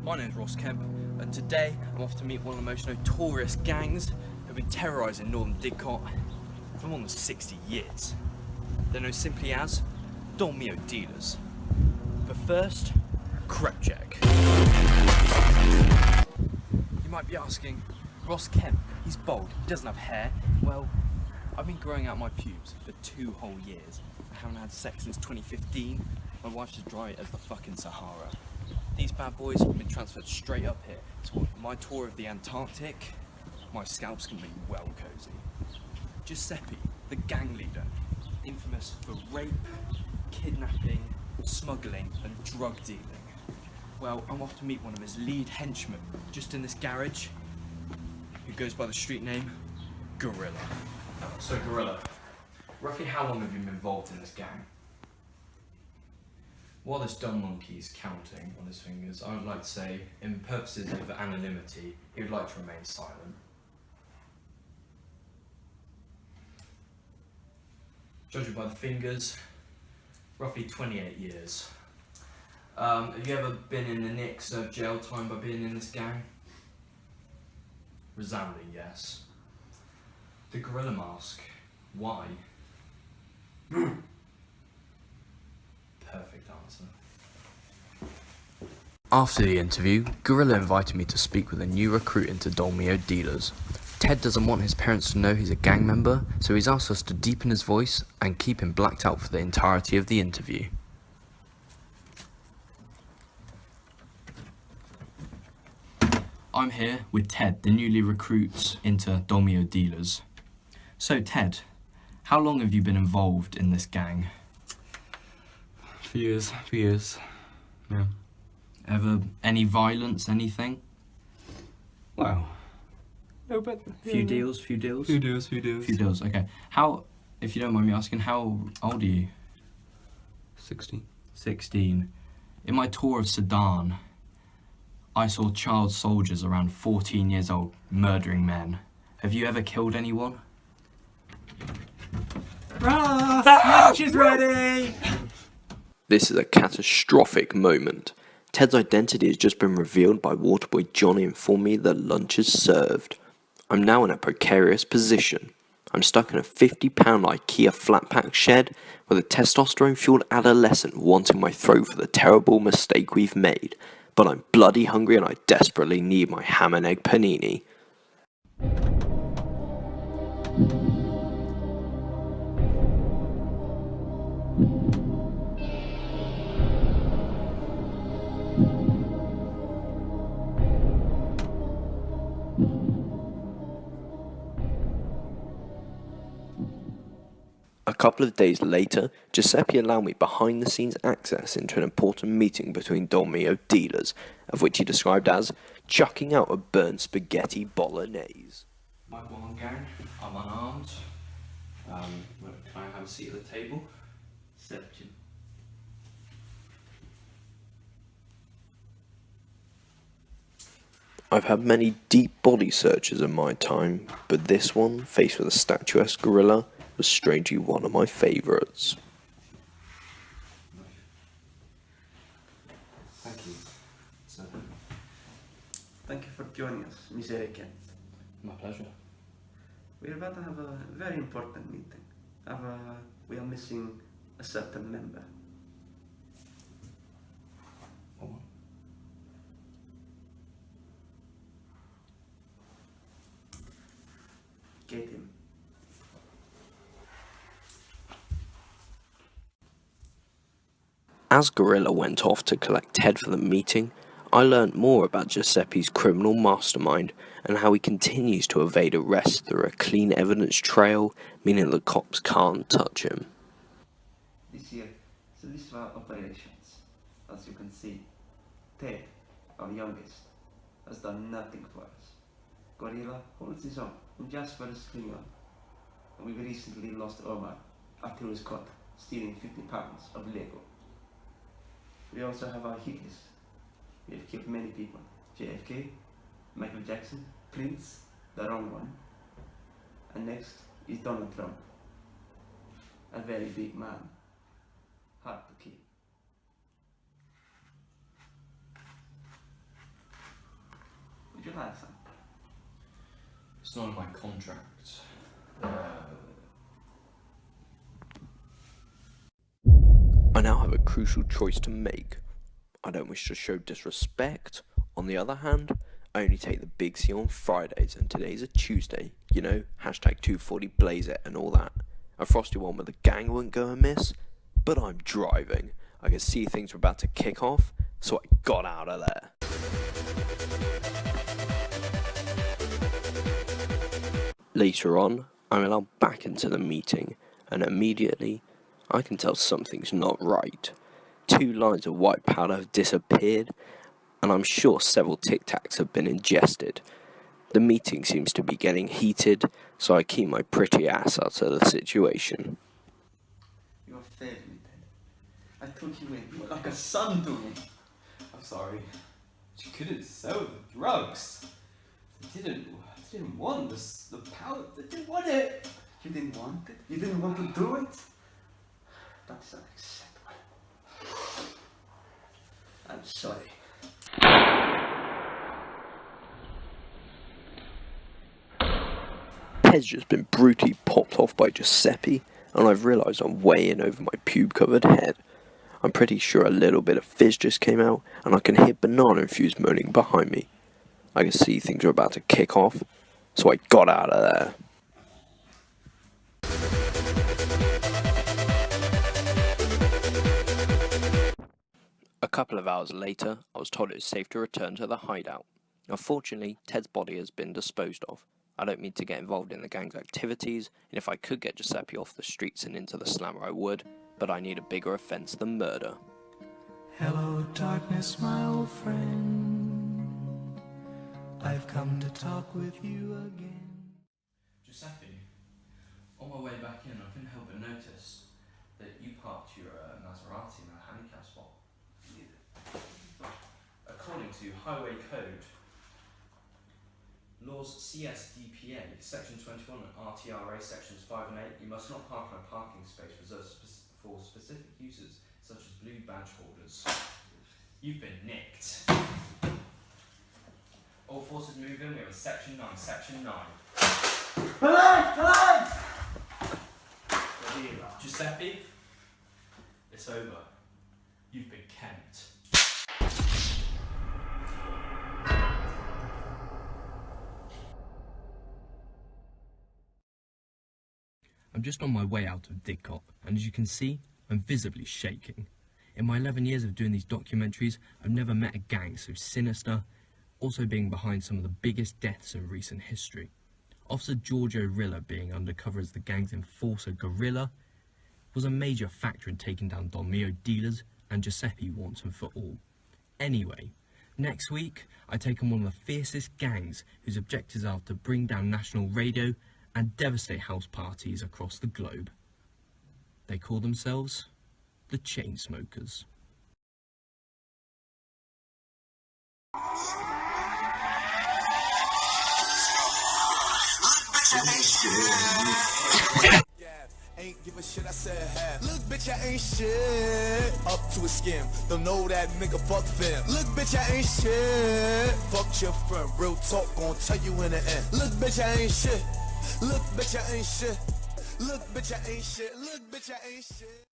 My name is Ross Kemp, and today I'm off to meet one of the most notorious gangs who have been terrorising northern Didcot for more than 60 years. They're known simply as Dolmio Dealers. But first, crep check. You might be asking, Ross Kemp, he's bald, he doesn't have hair. Well, I've been growing out my pubes for 2 whole years. I haven't had sex since 2015. My wife's as dry as the fucking Sahara. These bad boys have been transferred straight up here. So my tour of the Antarctic, my scalp's gonna be well cozy. Giuseppe, the gang leader, infamous for rape, kidnapping, smuggling and drug dealing. Well, I'm off to meet one of his lead henchmen, just in this garage, who goes by the street name Gorilla. So Gorilla, roughly how long have you been involved in this gang? While this dumb monkey is counting on his fingers, I would like to say, in purposes of anonymity, he would like to remain silent. Judging by the fingers, roughly 28 years. Have you ever been in the nick, served jail time by being in this gang? Resounding yes. The gorilla mask, why? Perfect answer. After the interview, Gorilla invited me to speak with a new recruit into Dolmio Dealers. Ted doesn't want his parents to know he's a gang member, so he's asked us to deepen his voice and keep him blacked out for the entirety of the interview. I'm here with Ted, the newly recruit into Dolmio Dealers. So Ted, how long have you been involved in this gang? For years, yeah. Ever any violence, anything? Wow. No, but... Few deals? Few deals. Okay. How, if you don't mind me asking, how old are you? 16. 16. In my tour of Sudan, I saw child soldiers around 14 years old murdering men. Have you ever killed anyone? Ross! Lunch is ready! This is a catastrophic moment. Ted's identity has just been revealed by Waterboy Johnny informing me that lunch is served. I'm now in a precarious position. I'm stuck in a £50 IKEA flat pack shed with a testosterone-fueled adolescent wanting my throat for the terrible mistake we've made. But I'm bloody hungry and I desperately need my ham and egg panini. A couple of days later, Giuseppe allowed me behind-the-scenes access into an important meeting between Dolmio Dealers, of which he described as chucking out a burnt spaghetti bolognese. I'm one gang, I'm unarmed. Can I have a seat at the table? Accepted. I've had many deep body searches in my time, but this one, faced with a statuesque gorilla, was strangely one of my favourites. Thank you. So, Thank you for joining us, Mr. Kemp. my pleasure. We're about to have a very important meeting. We are missing a certain member. What one? Get him. As Gorilla went off to collect Ted for the meeting, I learnt more about Giuseppe's criminal mastermind and how he continues to evade arrest through a clean evidence trail, meaning the cops can't touch him. This year, so these are operations. As you can see, Ted, our youngest, has done nothing for us. Gorilla holds his own, and Jasper is clinging on. And we've recently lost Omar after he was caught stealing 50 pounds of Lego. We also have our hit list. We have killed many people. JFK, Michael Jackson, Prince, the wrong one. And next is Donald Trump. A very big man. Hard to kill. tacksam. It's not in my contract. I now have a crucial choice to make. I don't wish to show disrespect. On the other hand, I only take the Big C on Fridays, and today's a Tuesday. You know, hashtag 240 blaze it and all that. A frosty one where the gang wouldn't go amiss, but I'm driving. I could see things were about to kick off, so I got out of there. Later on, I'm allowed back into the meeting, and immediately, I can tell something's not right. 2 lines of white powder have disappeared, and I'm sure several Tic Tacs have been ingested. The meeting seems to be getting heated, so I keep my pretty ass out of the situation. You have failed me, Ted. I took you in. You were like a son to me. I'm sorry. She couldn't sell the drugs. They didn't want the powder. They didn't want it. You didn't want it? You didn't want to do it? That's unacceptable. I'm sorry. Ted's just been brutally popped off by Giuseppe, and I've realised I'm way in over my pube-covered head. I'm pretty sure a little bit of fizz just came out, and I can hear Banana Infused moaning behind me. I can see things are about to kick off, so I got out of there. A couple of hours later, I was told it was safe to return to the hideout. Unfortunately, Ted's body has been disposed of. I don't mean to get involved in the gang's activities, and if I could get Giuseppe off the streets and into the slammer I would, but I need a bigger offence than murder. Hello, darkness, my old friend. I've come to talk with you again. Giuseppe, on my way back in, I couldn't help but notice that you parked your Maserati in a handicap spot. According to Highway Code, Laws CSDPA, Section 21 and RTRA Sections 5 and 8, you must not park in a parking space reserved for specific uses, such as blue badge holders. You've been nicked. All forces move in, we have a Section 9, Section 9. Alive! Giuseppe, it's over. You've been Kempt. I'm just on my way out of Didcot, and as you can see, I'm visibly shaking. In my 11 years of doing these documentaries, I've never met a gang so sinister, also being behind some of the biggest deaths in recent history. Officer Giorgio Rilla being undercover as the gang's enforcer Gorilla was a major factor in taking down Dolmio Dealers and Giuseppe once and for all. Anyway, next week, I take on one of the fiercest gangs whose objectives are to bring down national radio and devastate house parties across the globe. They call themselves the Chainsmokers. Ain't give a shit, I said half. Look, bitch, I ain't shit. Up to a skim, don't know that nigga fuck fam. Look, bitch, I ain't shit. Fuck your friend, real talk, gon' tell you in the end. Look, bitch, I ain't shit. Look, bitch, I ain't shit. Look, bitch, I ain't shit. Look, bitch, I ain't shit.